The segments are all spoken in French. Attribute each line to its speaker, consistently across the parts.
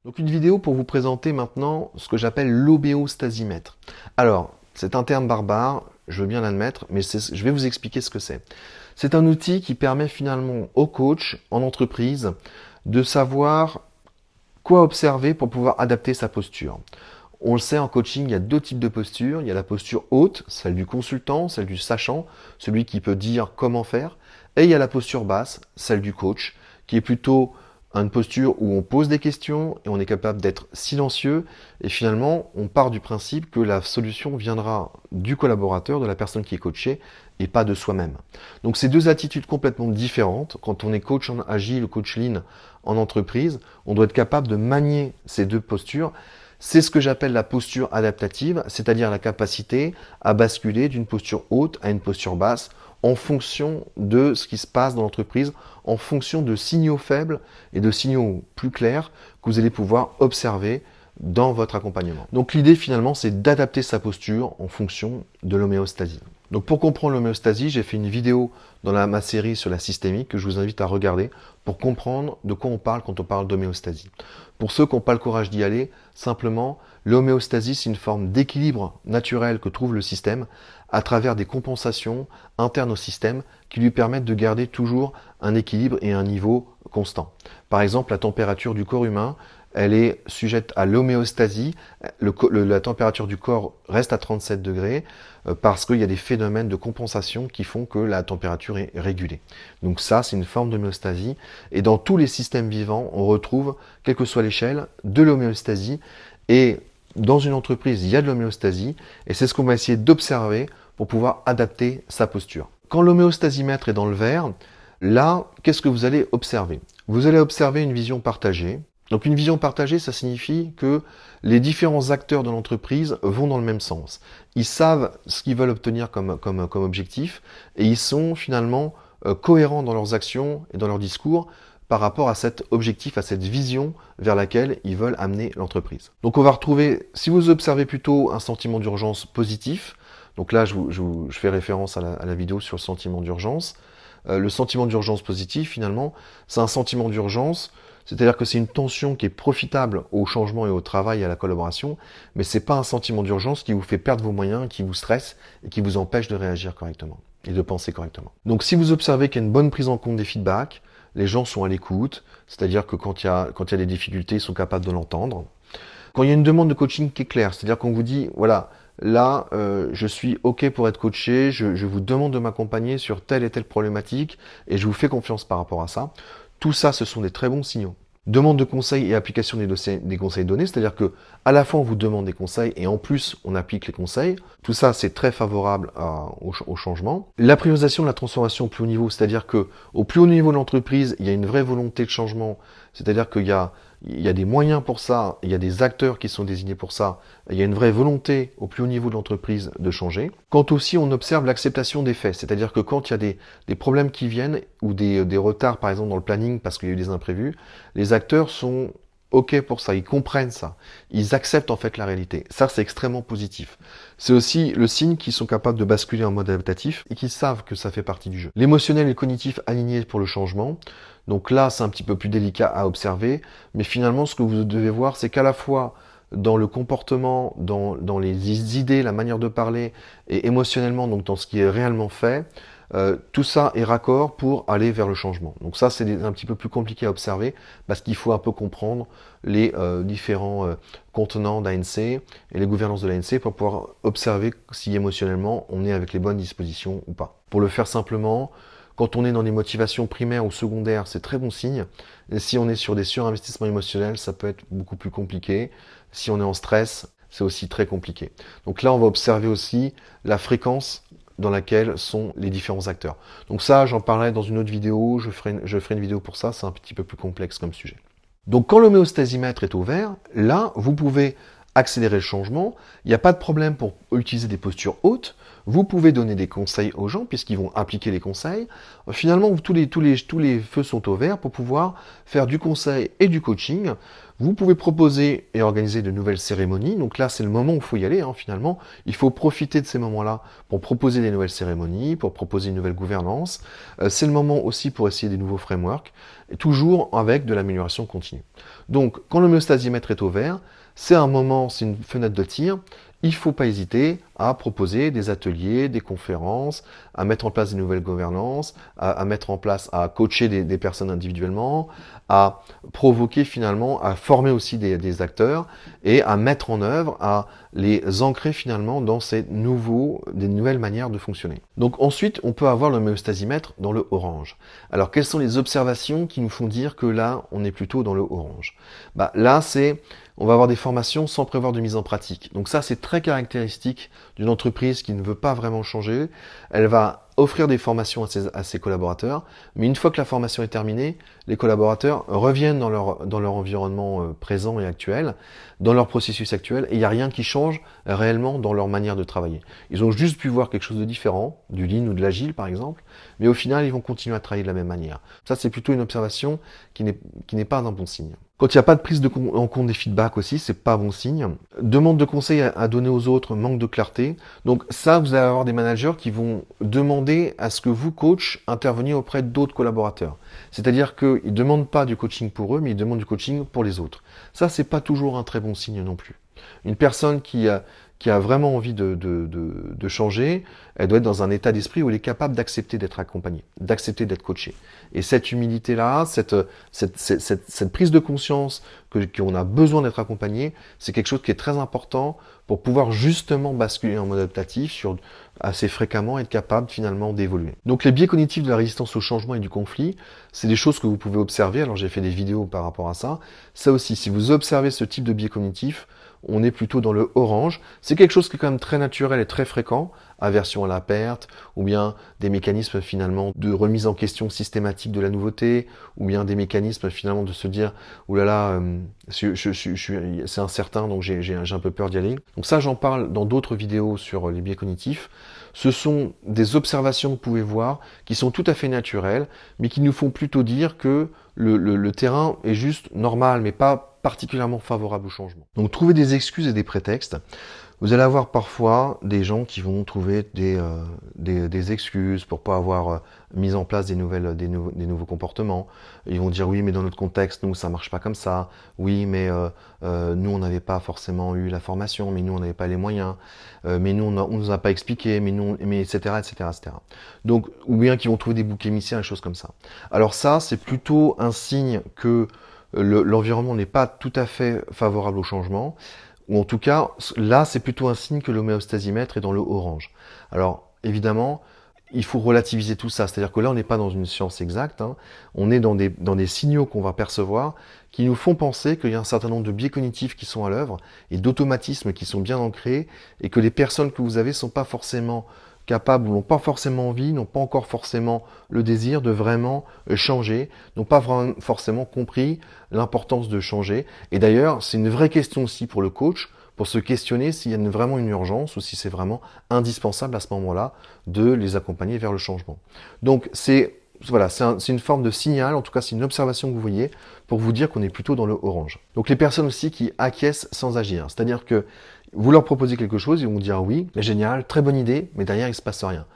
Speaker 1: Donc une vidéo pour vous présenter maintenant ce que j'appelle l'homéostasimètre. Alors, c'est un terme barbare, je veux bien l'admettre, mais je vais vous expliquer ce que c'est. C'est un outil qui permet finalement au coach en entreprise de savoir quoi observer pour pouvoir adapter sa posture. On le sait, en coaching, il y a deux types de postures. Il y a la posture haute, celle du consultant, celle du sachant, celui qui peut dire comment faire. Et il y a la posture basse, celle du coach, qui est plutôt une posture où on pose des questions et on est capable d'être silencieux. Et finalement, on part du principe que la solution viendra du collaborateur, de la personne qui est coachée, et pas de soi-même. Donc c'est deux attitudes complètement différentes. Quand on est coach en agile ou coach lean en entreprise, on doit être capable de manier ces deux postures. C'est ce que j'appelle la posture adaptative, c'est-à-dire la capacité à basculer d'une posture haute à une posture basse en fonction de ce qui se passe dans l'entreprise, en fonction de signaux faibles et de signaux plus clairs que vous allez pouvoir observer dans votre accompagnement. Donc l'idée finalement, c'est d'adapter sa posture en fonction de l'homéostasie. Donc pour comprendre l'homéostasie, j'ai fait une vidéo dans ma série sur la systémique que je vous invite à regarder pour comprendre de quoi on parle quand on parle d'homéostasie. Pour ceux qui n'ont pas le courage d'y aller, simplement, l'homéostasie, c'est une forme d'équilibre naturel que trouve le système à travers des compensations internes au système qui lui permettent de garder toujours un équilibre et un niveau constant. Par exemple, la température du corps humain, elle est sujette à l'homéostasie. La température du corps reste à 37 degrés parce qu'il y a des phénomènes de compensation qui font que la température est régulée. Donc ça, c'est une forme d'homéostasie. Et dans tous les systèmes vivants, on retrouve, quelle que soit l'échelle, de l'homéostasie. Et dans une entreprise, il y a de l'homéostasie. Et c'est ce qu'on va essayer d'observer pour pouvoir adapter sa posture. Quand l'homéostasimètre est dans le vert, là, qu'est-ce que vous allez observer? Vous allez observer une vision partagée. Donc une vision partagée, ça signifie que les différents acteurs de l'entreprise vont dans le même sens. Ils savent ce qu'ils veulent obtenir comme objectif et ils sont finalement cohérents dans leurs actions et dans leurs discours par rapport à cet objectif, à cette vision vers laquelle ils veulent amener l'entreprise. Donc on va retrouver, si vous observez plutôt un sentiment d'urgence positif, donc là je fais référence à la vidéo sur le sentiment d'urgence. Le sentiment d'urgence positif, finalement, c'est un sentiment d'urgence, c'est-à-dire que c'est une tension qui est profitable au changement et au travail et à la collaboration, mais c'est pas un sentiment d'urgence qui vous fait perdre vos moyens, qui vous stresse et qui vous empêche de réagir correctement et de penser correctement. Donc si vous observez qu'il y a une bonne prise en compte des feedbacks, les gens sont à l'écoute, c'est-à-dire que quand il y a des difficultés, ils sont capables de l'entendre. Quand il y a une demande de coaching qui est claire, c'est-à-dire qu'on vous dit, voilà, là, je suis OK pour être coaché, je vous demande de m'accompagner sur telle et telle problématique et je vous fais confiance par rapport à ça. Tout ça, ce sont des très bons signaux. Demande de conseils et application des conseils donnés, c'est-à-dire que à la fois on vous demande des conseils et en plus on applique les conseils. Tout ça, c'est très favorable au changement. La priorisation de la transformation au plus haut niveau, c'est-à-dire que au plus haut niveau de l'entreprise, il y a une vraie volonté de changement, c'est-à-dire qu'il y a des moyens pour ça, il y a des acteurs qui sont désignés pour ça, il y a une vraie volonté au plus haut niveau de l'entreprise de changer. Quand aussi on observe l'acceptation des faits, c'est-à-dire que quand il y a des problèmes qui viennent ou des retards par exemple dans le planning parce qu'il y a eu des imprévus, les acteurs sont OK pour ça, ils comprennent ça, ils acceptent en fait la réalité. Ça, c'est extrêmement positif. C'est aussi le signe qu'ils sont capables de basculer en mode adaptatif et qu'ils savent que ça fait partie du jeu. L'émotionnel et le cognitif alignés pour le changement. Donc là, c'est un petit peu plus délicat à observer, mais finalement, ce que vous devez voir, c'est qu'à la fois dans le comportement, dans les idées, la manière de parler, et émotionnellement, donc dans ce qui est réellement fait, tout ça est raccord pour aller vers le changement. Donc ça, c'est un petit peu plus compliqué à observer parce qu'il faut un peu comprendre les différents contenants d'ANC et les gouvernances de l'ANC pour pouvoir observer si émotionnellement on est avec les bonnes dispositions ou pas. Pour le faire simplement, quand on est dans des motivations primaires ou secondaires, c'est très bon signe. Et si on est sur des surinvestissements émotionnels, ça peut être beaucoup plus compliqué. Si on est en stress, c'est aussi très compliqué. Donc là, on va observer aussi la fréquence dans laquelle sont les différents acteurs. Donc ça, j'en parlerai dans une autre vidéo, je ferai une vidéo pour ça, c'est un petit peu plus complexe comme sujet. Donc quand l'homéostasimètre est au vert, là, vous pouvez accélérer le changement, il n'y a pas de problème pour utiliser des postures hautes, Vous pouvez donner des conseils aux gens puisqu'ils vont appliquer les conseils. Finalement, tous les feux sont au vert pour pouvoir faire du conseil et du coaching. Vous pouvez proposer et organiser de nouvelles cérémonies. Donc là, c'est le moment où il faut y aller, finalement. Il faut profiter de ces moments-là pour proposer des nouvelles cérémonies, pour proposer une nouvelle gouvernance. C'est le moment aussi pour essayer des nouveaux frameworks, et toujours avec de l'amélioration continue. Donc, quand l'homéostasimètre est au vert, c'est un moment, c'est une fenêtre de tir. Il ne faut pas hésiter à proposer des ateliers, des conférences, à mettre en place des nouvelles gouvernances, à mettre en place, à coacher des personnes individuellement, à provoquer finalement, à former aussi des acteurs et à mettre en œuvre, à les ancrer finalement dans des nouvelles manières de fonctionner. Donc ensuite, on peut avoir l'homéostasimètre dans le orange. Alors quelles sont les observations qui nous font dire que là, on est plutôt dans le orange? Là, on va avoir des formations sans prévoir de mise en pratique. Donc ça, c'est très caractéristique d'une entreprise qui ne veut pas vraiment changer. Elle va offrir des formations à ses collaborateurs, mais une fois que la formation est terminée, les collaborateurs reviennent dans leur environnement présent et actuel, dans leur processus actuel, et il n'y a rien qui change réellement dans leur manière de travailler. Ils ont juste pu voir quelque chose de différent, du lean ou de l'agile par exemple, mais au final, ils vont continuer à travailler de la même manière. Ça, c'est plutôt une observation qui n'est pas un bon signe. Quand il n'y a pas de prise en compte des feedbacks aussi, c'est pas bon signe. Demande de conseils à donner aux autres, manque de clarté. Donc ça, vous allez avoir des managers qui vont demander à ce que vous, coach, interveniez auprès d'autres collaborateurs. C'est-à-dire qu'ils ne demandent pas du coaching pour eux, mais ils demandent du coaching pour les autres. Ça, c'est pas toujours un très bon signe non plus. Une personne qui a vraiment envie de changer, elle doit être dans un état d'esprit où elle est capable d'accepter d'être accompagnée, d'accepter d'être coachée. Et cette humilité-là, cette prise de conscience qu'on a besoin d'être accompagné, c'est quelque chose qui est très important pour pouvoir justement basculer en mode adaptatif assez fréquemment, être capable finalement d'évoluer. Donc les biais cognitifs de la résistance au changement et du conflit, c'est des choses que vous pouvez observer. Alors j'ai fait des vidéos par rapport à ça. Ça aussi, si vous observez ce type de biais cognitif, on est plutôt dans le orange. C'est quelque chose qui est quand même très naturel et très fréquent, aversion à la perte, ou bien des mécanismes finalement de remise en question systématique de la nouveauté, ou bien des mécanismes finalement de se dire « oulala, c'est incertain, donc j'ai un peu peur d'y aller ». Donc ça, j'en parle dans d'autres vidéos sur les biais cognitifs. Ce sont des observations que vous pouvez voir qui sont tout à fait naturelles, mais qui nous font plutôt dire que le terrain est juste normal, mais pas particulièrement favorable au changement. Donc trouver des excuses et des prétextes. Vous allez avoir parfois des gens qui vont trouver des excuses pour pas avoir mis en place des nouveaux comportements. Ils vont dire oui, mais dans notre contexte, nous, ça marche pas comme ça. Oui, mais nous, on n'avait pas forcément eu la formation, mais nous, on n'avait pas les moyens. Mais nous, on nous a pas expliqué, mais etc., etc., etc. Donc, ou bien qu'ils vont trouver des boucs émissaires, des choses comme ça. Alors ça, c'est plutôt un signe que l'environnement n'est pas tout à fait favorable au changement. Ou en tout cas, là, c'est plutôt un signe que l'homéostasimètre est dans le orange. Alors, évidemment, il faut relativiser tout ça. C'est-à-dire que là, on n'est pas dans une science exacte. On est dans des signaux qu'on va percevoir qui nous font penser qu'il y a un certain nombre de biais cognitifs qui sont à l'œuvre et d'automatismes qui sont bien ancrés et que les personnes que vous avez sont pas forcément capables ou n'ont pas forcément envie, n'ont pas encore forcément le désir de vraiment changer, n'ont pas vraiment forcément compris l'importance de changer. Et d'ailleurs, c'est une vraie question aussi pour le coach, pour se questionner s'il y a vraiment une urgence ou si c'est vraiment indispensable à ce moment-là de les accompagner vers le changement. Donc c'est une forme de signal, en tout cas c'est une observation que vous voyez pour vous dire qu'on est plutôt dans le orange. Donc les personnes aussi qui acquiescent sans agir, c'est-à-dire que vous leur proposez quelque chose, ils vont vous dire oui, génial, très bonne idée, mais derrière il ne se passe rien.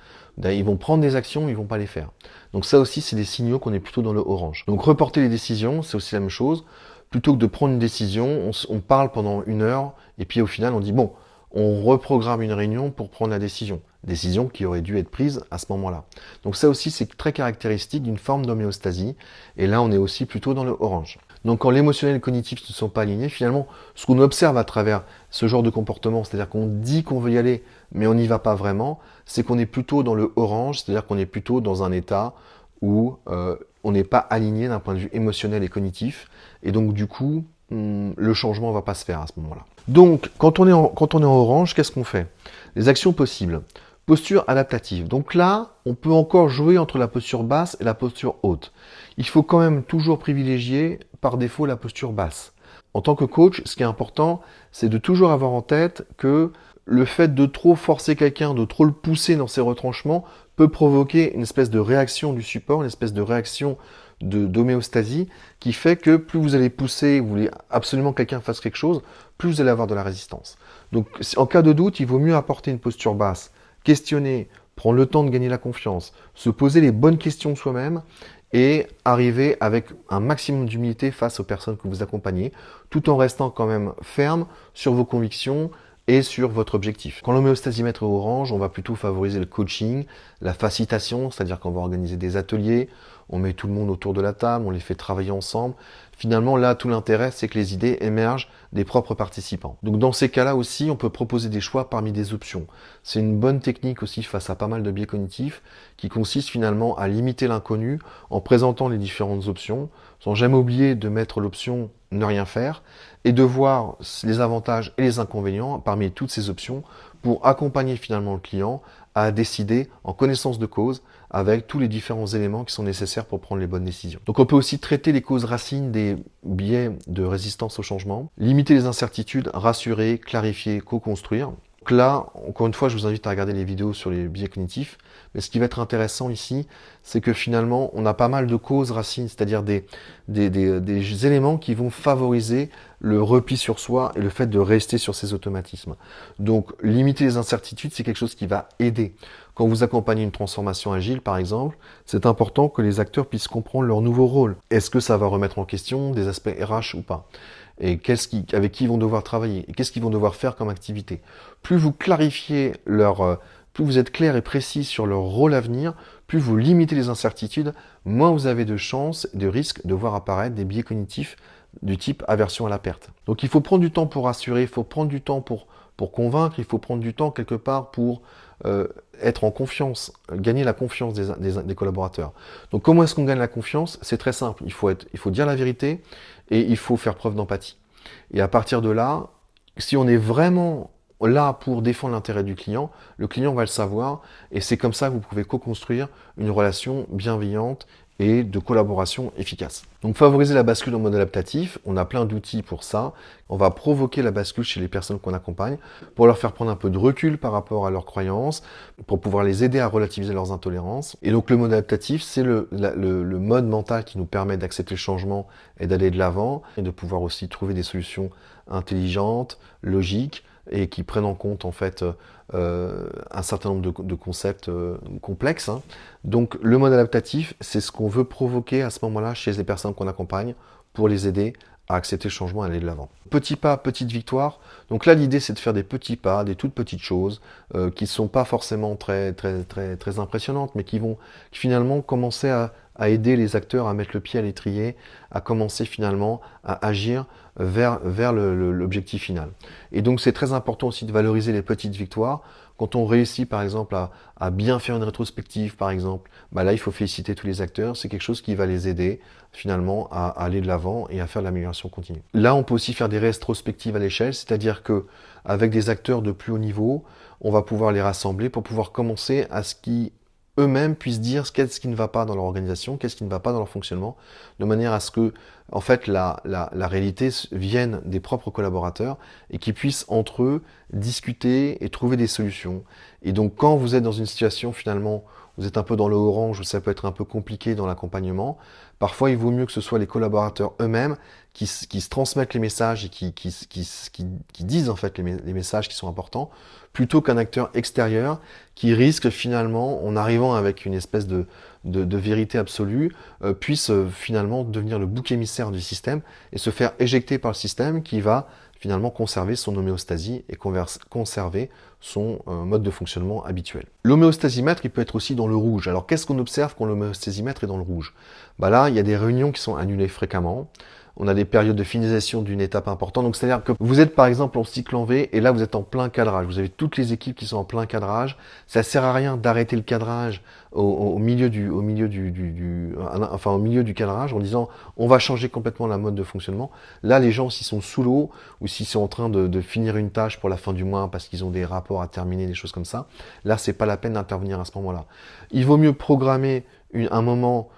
Speaker 1: Ils vont prendre des actions, ils vont pas les faire. Donc ça aussi, c'est des signaux qu'on est plutôt dans le orange. Donc reporter les décisions, c'est aussi la même chose. Plutôt que de prendre une décision, on parle pendant 1 heure, et puis au final on dit bon, on reprogramme une réunion pour prendre la décision. Décision qui aurait dû être prise à ce moment-là. Donc ça aussi, c'est très caractéristique d'une forme d'homéostasie. Et là, on est aussi plutôt dans le orange. Donc quand l'émotionnel et le cognitif ne sont pas alignés, finalement, ce qu'on observe à travers ce genre de comportement, c'est-à-dire qu'on dit qu'on veut y aller, mais on n'y va pas vraiment, c'est qu'on est plutôt dans le orange, c'est-à-dire qu'on est plutôt dans un état où on n'est pas aligné d'un point de vue émotionnel et cognitif. Et donc du coup, le changement ne va pas se faire à ce moment-là. Donc, quand on est en orange, qu'est-ce qu'on fait? Les actions possibles. Posture adaptative. Donc là, on peut encore jouer entre la posture basse et la posture haute. Il faut quand même toujours privilégier par défaut la posture basse. En tant que coach, ce qui est important, c'est de toujours avoir en tête que le fait de trop forcer quelqu'un, de trop le pousser dans ses retranchements, peut provoquer une espèce de réaction du support, une espèce de réaction d'homéostasie, qui fait que plus vous allez pousser, vous voulez absolument que quelqu'un fasse quelque chose, plus vous allez avoir de la résistance. Donc en cas de doute, il vaut mieux apporter une posture basse, questionner, prendre le temps de gagner la confiance, se poser les bonnes questions soi-même, et arriver avec un maximum d'humilité face aux personnes que vous accompagnez, tout en restant quand même ferme sur vos convictions et sur votre objectif. Quand l'homéostasimètre est orange, on va plutôt favoriser le coaching, la facilitation, c'est-à-dire qu'on va organiser des ateliers, on met tout le monde autour de la table, on les fait travailler ensemble. Finalement, là, tout l'intérêt, c'est que les idées émergent des propres participants. Donc dans ces cas-là aussi, on peut proposer des choix parmi des options. C'est une bonne technique aussi face à pas mal de biais cognitifs qui consiste finalement à limiter l'inconnu en présentant les différentes options, sans jamais oublier de mettre l'option ne rien faire et de voir les avantages et les inconvénients parmi toutes ces options pour accompagner finalement le client à décider en connaissance de cause avec tous les différents éléments qui sont nécessaires pour prendre les bonnes décisions. Donc on peut aussi traiter les causes racines des biais de résistance au changement, limiter les incertitudes, rassurer, clarifier, co-construire. Donc là, encore une fois, je vous invite à regarder les vidéos sur les biais cognitifs. Mais ce qui va être intéressant ici, c'est que finalement, on a pas mal de causes racines, c'est-à-dire des éléments qui vont favoriser le repli sur soi et le fait de rester sur ses automatismes. Donc, limiter les incertitudes, c'est quelque chose qui va aider. Quand vous accompagnez une transformation agile, par exemple, c'est important que les acteurs puissent comprendre leur nouveau rôle. Est-ce que ça va remettre en question des aspects RH ou pas ? Et avec qui ils vont devoir travailler, et qu'est-ce qu'ils vont devoir faire comme activité. Plus vous clarifiez plus vous êtes clair et précis sur leur rôle à venir, plus vous limitez les incertitudes, moins vous avez de chances, de risques de voir apparaître des biais cognitifs du type aversion à la perte. Donc il faut prendre du temps pour rassurer, il faut prendre du temps pour convaincre, il faut prendre du temps quelque part pour être en confiance, gagner la confiance des collaborateurs. Donc comment est-ce qu'on gagne la confiance? C'est très simple, il faut dire la vérité et il faut faire preuve d'empathie. Et à partir de là, si on est vraiment là pour défendre l'intérêt du client, le client va le savoir et c'est comme ça que vous pouvez co-construire une relation bienveillante et de collaboration efficace. Donc favoriser la bascule en mode adaptatif, on a plein d'outils pour ça. On va provoquer la bascule chez les personnes qu'on accompagne pour leur faire prendre un peu de recul par rapport à leurs croyances, pour pouvoir les aider à relativiser leurs intolérances. Et donc le mode adaptatif, c'est le mode mental qui nous permet d'accepter le changement et d'aller de l'avant et de pouvoir aussi trouver des solutions intelligentes, logiques, et qui prennent en compte en fait un certain nombre de concepts complexes. Hein. Donc le mode adaptatif, c'est ce qu'on veut provoquer à ce moment-là chez les personnes qu'on accompagne pour les aider à accepter le changement et aller de l'avant. Petit pas, petite victoire. Donc là, l'idée, c'est de faire des petits pas, des toutes petites choses qui ne sont pas forcément très impressionnantes, mais qui vont finalement commencer à aider les acteurs à mettre le pied à l'étrier, à commencer finalement à agir vers l'objectif final. Et donc, c'est très important aussi de valoriser les petites victoires. Quand on réussit, par exemple, à bien faire une rétrospective, par exemple, bah là, il faut féliciter tous les acteurs. C'est quelque chose qui va les aider, finalement, à aller de l'avant et à faire de l'amélioration continue. Là, on peut aussi faire des rétrospectives à l'échelle, c'est-à-dire que avec des acteurs de plus haut niveau, on va pouvoir les rassembler pour pouvoir commencer à ce qui eux-mêmes puissent dire qu'est-ce qui ne va pas dans leur organisation, qu'est-ce qui ne va pas dans leur fonctionnement, de manière à ce que, en fait, la réalité vienne des propres collaborateurs et qu'ils puissent entre eux discuter et trouver des solutions. Et donc, quand vous êtes dans une situation, finalement, vous êtes un peu dans le orange, où ça peut être un peu compliqué dans l'accompagnement, parfois il vaut mieux que ce soit les collaborateurs eux-mêmes qui se transmettent les messages et qui disent en fait les messages qui sont importants, plutôt qu'un acteur extérieur qui risque finalement, en arrivant avec une espèce de vérité absolue, puisse finalement devenir le bouc émissaire du système et se faire éjecter par le système qui va finalement conserver son homéostasie et conserver son mode de fonctionnement habituel. L'homéostasimètre, il peut être aussi dans le rouge. Alors qu'est-ce qu'on observe quand l'homéostasimètre est dans le rouge? Bah là, il y a des réunions qui sont annulées fréquemment. On a des périodes de finalisation d'une étape importante. Donc, c'est-à-dire que vous êtes par exemple en cycle en V et là, vous êtes en plein cadrage. Vous avez toutes les équipes qui sont en plein cadrage. Ça sert à rien d'arrêter le cadrage au milieu du cadrage en disant on va changer complètement la mode de fonctionnement. Là, les gens, s'ils sont sous l'eau ou s'ils sont en train de finir une tâche pour la fin du mois parce qu'ils ont des rapports à terminer, des choses comme ça, là, c'est pas la peine d'intervenir à ce moment-là. Il vaut mieux programmer un moment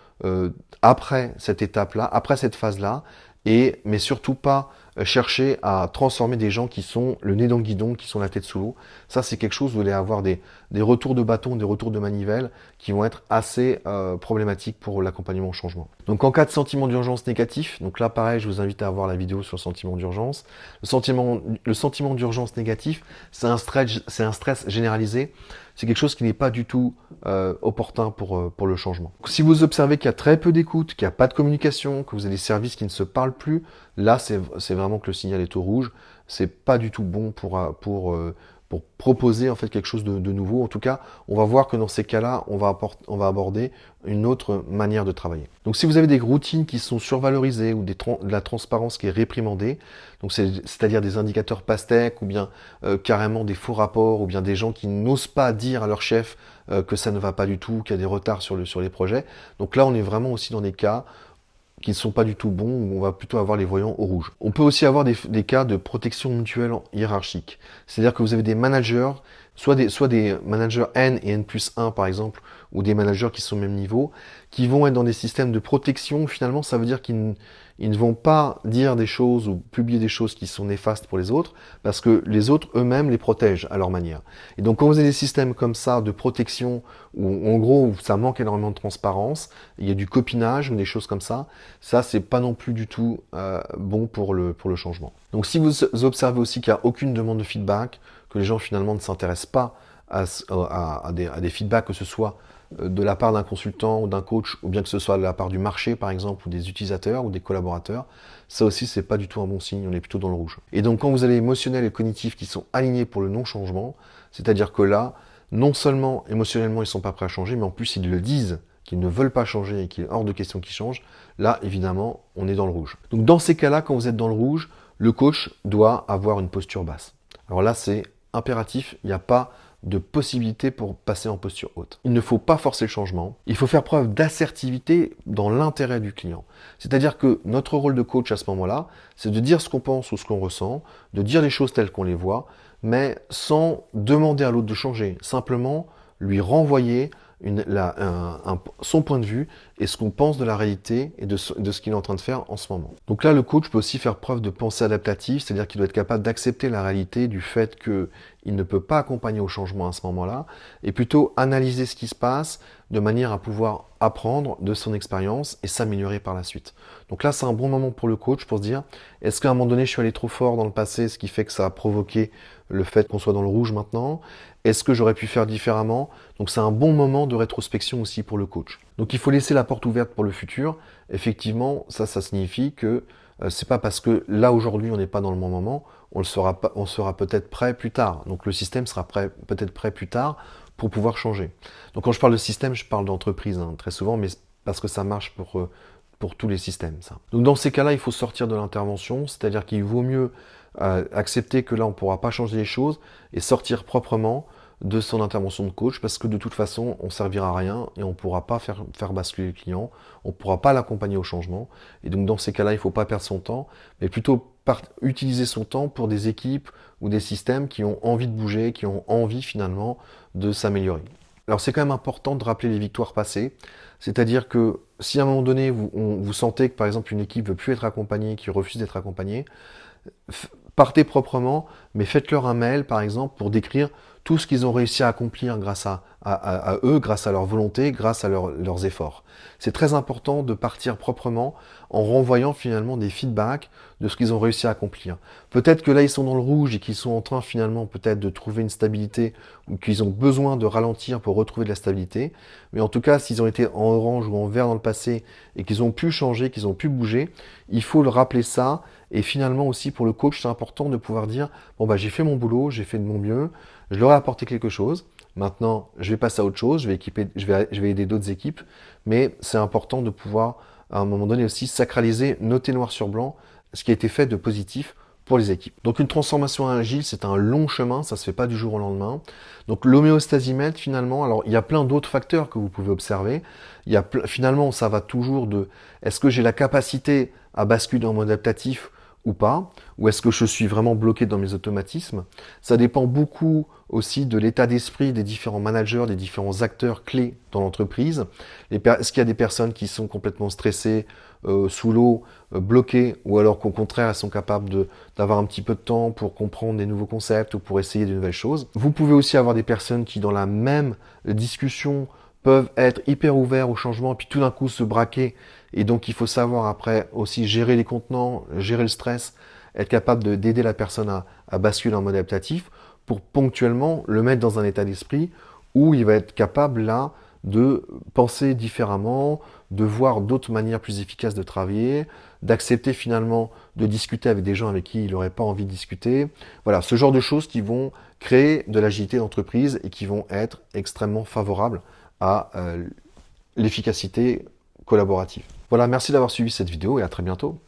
Speaker 1: après cette étape-là, après cette phase-là, mais surtout pas chercher à transformer des gens qui sont le nez dans le guidon, qui sont la tête sous l'eau. Ça, c'est quelque chose où vous allez avoir des retours de bâton, des retours de manivelle qui vont être assez problématiques pour l'accompagnement au changement. Donc en cas de sentiment d'urgence négatif, donc là pareil, je vous invite à voir la vidéo sur le sentiment d'urgence. Le sentiment d'urgence négatif, c'est un stress généralisé. C'est quelque chose qui n'est pas du tout opportun pour le changement. Si vous observez qu'il y a très peu d'écoute, qu'il n'y a pas de communication, que vous avez des services qui ne se parlent plus, là c'est vraiment que le signal est au rouge. C'est pas du tout bon pour proposer en fait quelque chose de nouveau. En tout cas, on va voir que dans ces cas-là, on va aborder une autre manière de travailler. Donc si vous avez des routines qui sont survalorisées ou de la transparence qui est réprimandée, donc c'est-à-dire des indicateurs pastèques ou bien carrément des faux rapports ou bien des gens qui n'osent pas dire à leur chef que ça ne va pas du tout, qu'il y a des retards sur les projets. Donc là, on est vraiment aussi dans des cas qui ne sont pas du tout bons, où on va plutôt avoir les voyants au rouge. On peut aussi avoir des cas de protection mutuelle hiérarchique. C'est-à-dire que vous avez des managers, soit des managers N et N plus 1 par exemple, ou des managers qui sont au même niveau, qui vont être dans des systèmes de protection. Finalement, ça veut dire qu'ils ne vont pas dire des choses ou publier des choses qui sont néfastes pour les autres, parce que les autres eux-mêmes les protègent à leur manière. Et donc quand vous avez des systèmes comme ça de protection, où en gros ça manque énormément de transparence, il y a du copinage ou des choses comme ça c'est pas non plus du tout bon pour le changement. Donc si vous observez aussi qu'il n'y a aucune demande de feedback, que les gens finalement ne s'intéressent pas à des feedbacks, que ce soit de la part d'un consultant ou d'un coach, ou bien que ce soit de la part du marché par exemple, ou des utilisateurs ou des collaborateurs, ça aussi c'est pas du tout un bon signe, on est plutôt dans le rouge. Et donc quand vous avez émotionnel et cognitif qui sont alignés pour le non-changement, c'est-à-dire que là, non seulement émotionnellement ils sont pas prêts à changer, mais en plus ils le disent, qu'ils ne veulent pas changer et qu'il est hors de question qu'ils changent, là évidemment on est dans le rouge. Donc dans ces cas-là, quand vous êtes dans le rouge, le coach doit avoir une posture basse. Alors là c'est impératif, il n'y a pas de possibilité pour passer en posture haute. Il ne faut pas forcer le changement, il faut faire preuve d'assertivité dans l'intérêt du client. C'est-à-dire que notre rôle de coach à ce moment-là, c'est de dire ce qu'on pense ou ce qu'on ressent, de dire les choses telles qu'on les voit, mais sans demander à l'autre de changer, simplement lui renvoyer son point de vue et ce qu'on pense de la réalité et de ce qu'il est en train de faire en ce moment. Donc là, le coach peut aussi faire preuve de pensée adaptative, c'est-à-dire qu'il doit être capable d'accepter la réalité du fait qu'il ne peut pas accompagner au changement à ce moment-là, et plutôt analyser ce qui se passe de manière à pouvoir apprendre de son expérience et s'améliorer par la suite. Donc là, c'est un bon moment pour le coach pour se dire, est-ce qu'à un moment donné, je suis allé trop fort dans le passé, ce qui fait que ça a provoqué le fait qu'on soit dans le rouge maintenant? Est-ce que j'aurais pu faire différemment? Donc c'est un bon moment de rétrospection aussi pour le coach. Donc il faut laisser la porte ouverte pour le futur. Effectivement, ça signifie que c'est pas parce que là aujourd'hui on n'est pas dans le bon moment, on sera peut-être prêt plus tard. Donc le système sera peut-être prêt plus tard pour pouvoir changer. Donc quand je parle de système, je parle d'entreprise très souvent, mais parce que ça marche pour tous les systèmes. Ça. Donc dans ces cas-là, il faut sortir de l'intervention, c'est-à-dire qu'il vaut mieux accepter que là on ne pourra pas changer les choses et sortir proprement de son intervention de coach, parce que de toute façon on ne servira à rien et on ne pourra pas faire basculer le client, on ne pourra pas l'accompagner au changement. Et donc dans ces cas-là, il ne faut pas perdre son temps, mais plutôt utiliser son temps pour des équipes ou des systèmes qui ont envie de bouger, qui ont envie finalement de s'améliorer. Alors c'est quand même important de rappeler les victoires passées, c'est-à-dire que si à un moment donné vous sentez que par exemple une équipe ne veut plus être accompagnée, qui refuse d'être accompagnée, partez proprement, mais faites-leur un mail par exemple pour décrire tout ce qu'ils ont réussi à accomplir grâce à eux, grâce à leur volonté, grâce à leurs efforts. C'est très important de partir proprement en renvoyant finalement des feedbacks de ce qu'ils ont réussi à accomplir. Peut-être que là ils sont dans le rouge et qu'ils sont en train finalement peut-être de trouver une stabilité ou qu'ils ont besoin de ralentir pour retrouver de la stabilité. Mais en tout cas, s'ils ont été en orange ou en vert dans le passé et qu'ils ont pu changer, qu'ils ont pu bouger, il faut le rappeler ça. Et finalement aussi pour le coach, c'est important de pouvoir dire bon bah j'ai fait mon boulot, j'ai fait de mon mieux, je leur ai apporté quelque chose. Maintenant, je vais passer à autre chose, je vais aider d'autres équipes, mais c'est important de pouvoir à un moment donné aussi sacraliser, noter noir sur blanc ce qui a été fait de positif pour les équipes. Donc une transformation agile, c'est un long chemin, ça se fait pas du jour au lendemain. Donc l'homéostasimètre finalement, alors il y a plein d'autres facteurs que vous pouvez observer. Finalement, ça va toujours de est-ce que j'ai la capacité à basculer en mode adaptatif ou pas? Ou est-ce que je suis vraiment bloqué dans mes automatismes? Ça dépend beaucoup aussi de l'état d'esprit des différents managers, des différents acteurs clés dans l'entreprise. Est-ce qu'il y a des personnes qui sont complètement stressées, sous l'eau, bloquées, ou alors qu'au contraire, elles sont capables d'avoir un petit peu de temps pour comprendre des nouveaux concepts ou pour essayer de nouvelles choses? Vous pouvez aussi avoir des personnes qui, dans la même discussion, peuvent être hyper ouverts au changement, et puis tout d'un coup se braquer. Et donc, il faut savoir après aussi gérer les contenants, gérer le stress, être capable d'aider la personne à basculer en mode adaptatif pour ponctuellement le mettre dans un état d'esprit où il va être capable là de penser différemment, de voir d'autres manières plus efficaces de travailler, d'accepter finalement de discuter avec des gens avec qui il n'aurait pas envie de discuter. Voilà, ce genre de choses qui vont créer de l'agilité d'entreprise et qui vont être extrêmement favorables à l'efficacité collaborative. Voilà, merci d'avoir suivi cette vidéo et à très bientôt.